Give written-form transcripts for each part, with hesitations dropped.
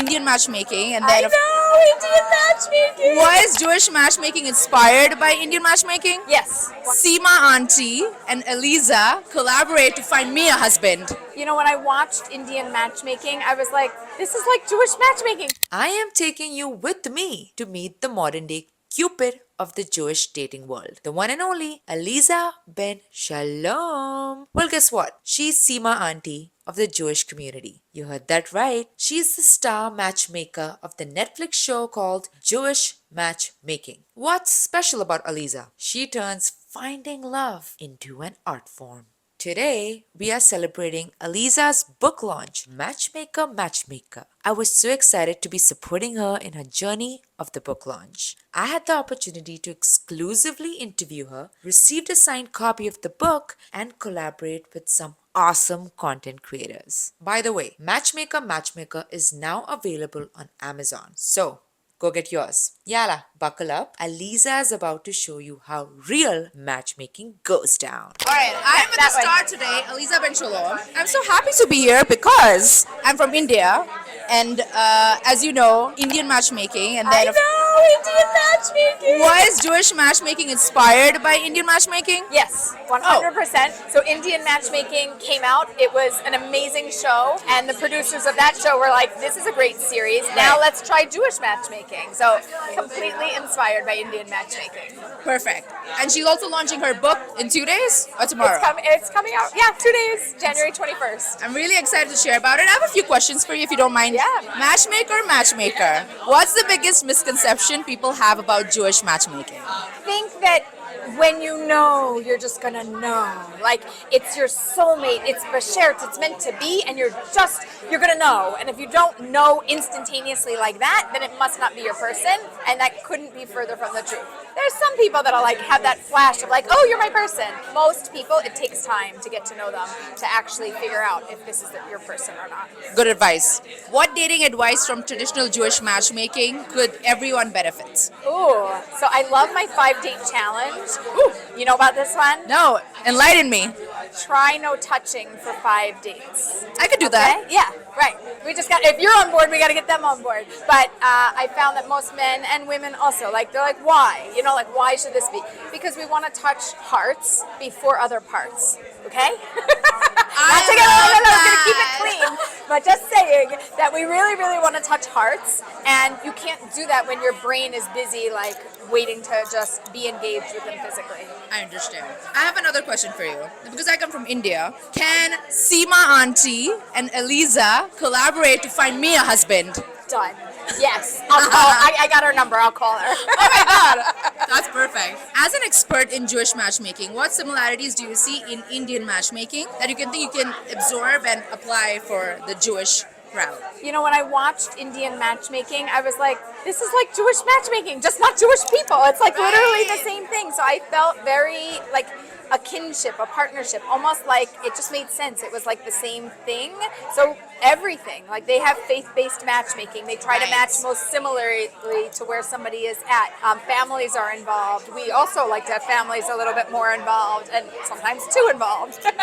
Indian matchmaking, and I then know, Indian matchmaking. was Jewish matchmaking inspired by Indian matchmaking? Yes. Seema auntie and Aleeza collaborate to find me a husband. You know, when I watched Indian matchmaking, I was like, this is like Jewish matchmaking. I am taking you with me to meet the modern day Cupid of the Jewish dating world. The one and only Aleeza Ben Shalom. Well, guess what? She's Seema auntie of the Jewish community. You heard that right. She's the star matchmaker of the Netflix show called Jewish Matchmaking. What's special about Aleeza? She turns finding love into an art form. Today, we are celebrating Aleeza's book launch, Matchmaker Matchmaker. I was so excited to be supporting her in her journey of the book launch. I had the opportunity to exclusively interview her, received a signed copy of the book, and collaborate with some awesome content creators. By the way, Matchmaker Matchmaker is now available on Amazon. So, go get yours. Yalla, buckle up. Aleeza is about to show you how real matchmaking goes down. Alright, I'm at the star today, Aleeza Ben Shalom. I'm so happy to be here because I'm from India, and as you know, Indian matchmaking, and then Indian matchmaking. was Jewish matchmaking inspired by Indian matchmaking? Yes, 100%. So Indian matchmaking came out. It was an amazing show, and the producers of that show were like, this is a great series. Now let's try Jewish matchmaking. So completely inspired by Indian matchmaking. Perfect. And she's also launching her book in 2 days or tomorrow? It's coming out, 2 days, January 21st. I'm really excited to share about it. I have a few questions for you if you don't mind. Yeah. Matchmaker, matchmaker. What's the biggest misconception people have about Jewish matchmaking? I think that when you know, you're just gonna know. Like, it's your soulmate, it's bashert, it's meant to be, and you're gonna know. And if you don't know instantaneously like that, then it must not be your person, and that couldn't be further from the truth. There's some people that'll like have that flash of like, oh, you're my person. Most people, it takes time to get to know them to actually figure out if this is your person or not. Good advice. What dating advice from traditional Jewish matchmaking could everyone benefit? Ooh, so I love my 5-date challenge. Ooh, you know about this one? No, enlighten me. Try no touching for 5 dates. I could do that. Okay? Yeah, right. We just got, if you're on board, we got to get them on board. But I found that most men and women also, like, they're like, why? You know, like, why should this be? Because we want to touch hearts before other parts. Okay? Not to get going to keep it clean, but just saying that we really, really want to touch hearts, and you can't do that when your brain is busy, like, waiting to just be engaged with them physically. I understand. I have another question for you. Because I come from India, can Seema auntie and Aleeza collaborate to find me a husband? Done. Yes. I'll call. I got her number. I'll call her. Oh my god! That's perfect. As an expert in Jewish matchmaking, what similarities do you see in Indian matchmaking that you can absorb and apply for the Jewish crowd? You know, when I watched Indian matchmaking, I was like, this is like Jewish matchmaking, just not Jewish people. It's like literally the same thing. So I felt very like a kinship, a partnership, almost like it just made sense. It was like the same thing. So everything, like they have faith-based matchmaking. They try to match most similarly to where somebody is at. Families are involved. We also like to have families a little bit more involved, and sometimes too involved. But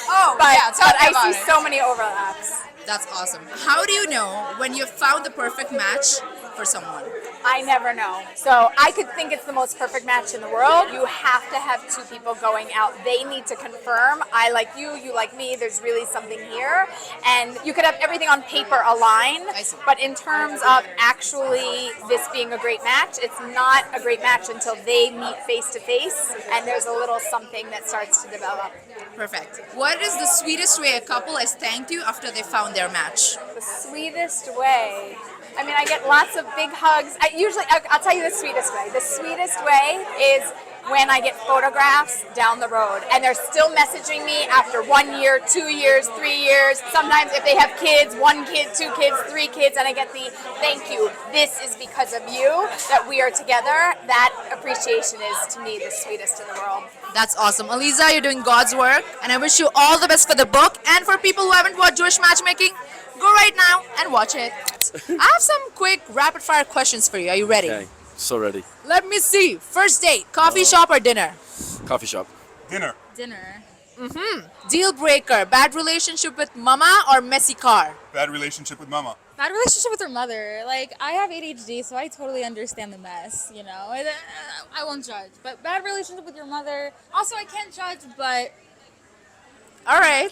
I see so many overlaps. That's awesome. How do you know when you've found the perfect match for someone? I never know. So I could think it's the most perfect match in the world. You have to have two people going out. They need to confirm, I like you, you like me, there's really something here. And you could have everything on paper align, but in terms of actually this being a great match, it's not a great match until they meet face to face and there's a little something that starts to develop. Perfect. What is the sweetest way a couple has thanked you after they found their match? The sweetest way. I mean, I get lots of big hugs. I'll tell you the sweetest way. The sweetest way is when I get photographs down the road and they're still messaging me after 1 year, 2 years, 3 years. Sometimes if they have kids, 1 kid, 2 kids, 3 kids, and I get the thank you. This is because of you that we are together. That appreciation is, to me, the sweetest in the world. That's awesome. Aleeza, you're doing God's work, and I wish you all the best for the book. And for people who haven't watched Jewish Matchmaking, go right now and watch it. I have some quick rapid-fire questions for you. Are you ready? Okay, so ready. Let me see. First date, coffee shop or dinner? Coffee shop. Dinner. Dinner. Deal breaker, bad relationship with mama or messy car? Bad relationship with mama. Bad relationship with her mother. Like, I have ADHD, so I totally understand the mess, you know? I won't judge. But bad relationship with your mother. Also, I can't judge, but All right.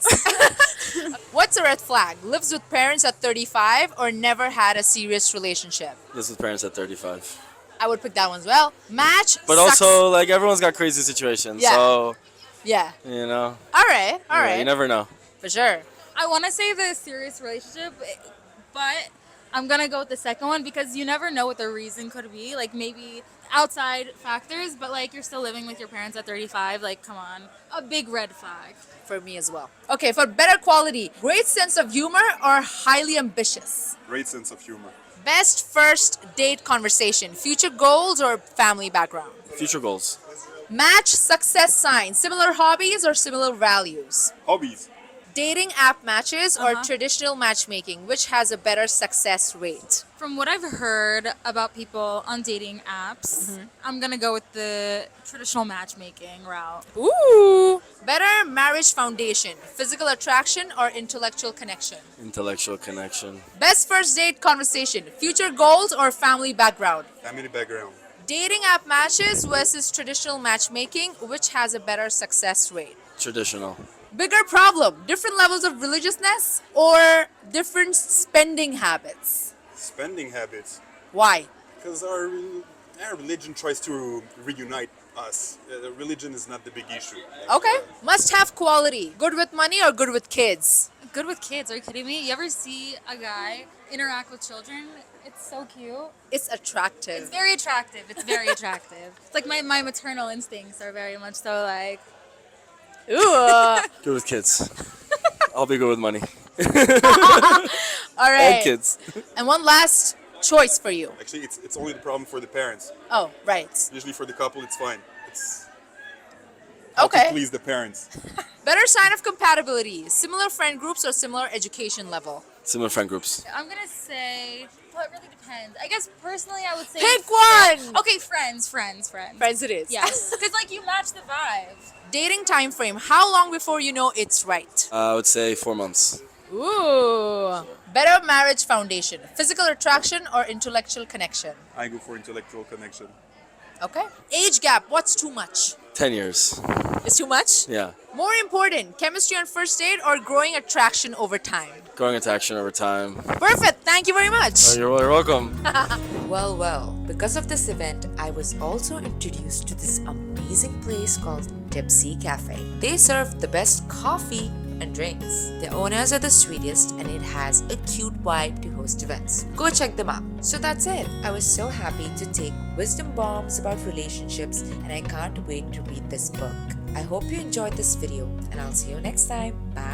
What's a red flag? Lives with parents at 35 or never had a serious relationship? Lives with parents at 35. I would pick that one as well. Match. But sucks. also, like, everyone's got crazy situations. Yeah. So, Yeah. you know. All right. All yeah, right. You never know. For sure. I want to say the serious relationship, but I'm going to go with the second one because you never know what the reason could be. Like, maybe outside factors, but, like, you're still living with your parents at 35. Like, come on. A big red flag. For me as well. Okay, for better quality, great sense of humor or highly ambitious? Great sense of humor. Best first date conversation, future goals or family background? Future goals. Match success signs, similar hobbies or similar values? Hobbies. Dating app matches or traditional matchmaking, which has a better success rate? From what I've heard about people on dating apps, I'm going to go with the traditional matchmaking route. Ooh! Better marriage foundation, physical attraction or intellectual connection? Intellectual connection. Best first date conversation, future goals or family background? Family background. Dating app matches versus traditional matchmaking, which has a better success rate? Traditional. Bigger problem, different levels of religiousness or different spending habits? Spending habits. Why? Because our religion tries to reunite us. Religion is not the big issue. Okay. Must have quality, good with money or good with kids? Good with kids, are you kidding me? You ever see a guy interact with children? It's so cute. It's attractive. It's very attractive. It's very attractive. It's like my maternal instincts are very much so like, Ooh. Good with kids. I'll be good with money. All right. And kids. And one last choice for you. Actually, it's only the problem for the parents. Oh, right. Usually for the couple, it's fine. It's how Okay. to please the parents. Better sign of compatibility, similar friend groups or similar education level? Similar friend groups. I'm gonna say, well, it really depends. I guess personally, I would say Pick one! Okay, friends. Friends it is. Yes, because like you match the vibe. Dating time frame, how long before you know it's right? I would say 4 months. Ooh. Better marriage foundation, physical attraction or intellectual connection? I go for intellectual connection. Okay. Age gap, what's too much? 10 years. Is too much? Yeah. More important, chemistry on first date or growing attraction over time? Growing attraction over time. Perfect. Thank you very much. Oh, you're welcome. Well, because of this event, I was also introduced to this amazing place called Tipsy Cafe. They serve the best coffee and drinks. The owners are the sweetest and it has a cute vibe to host events. Go check them out. So that's it. I was so happy to take wisdom bombs about relationships and I can't wait to read this book. I hope you enjoyed this video and I'll see you next time. Bye.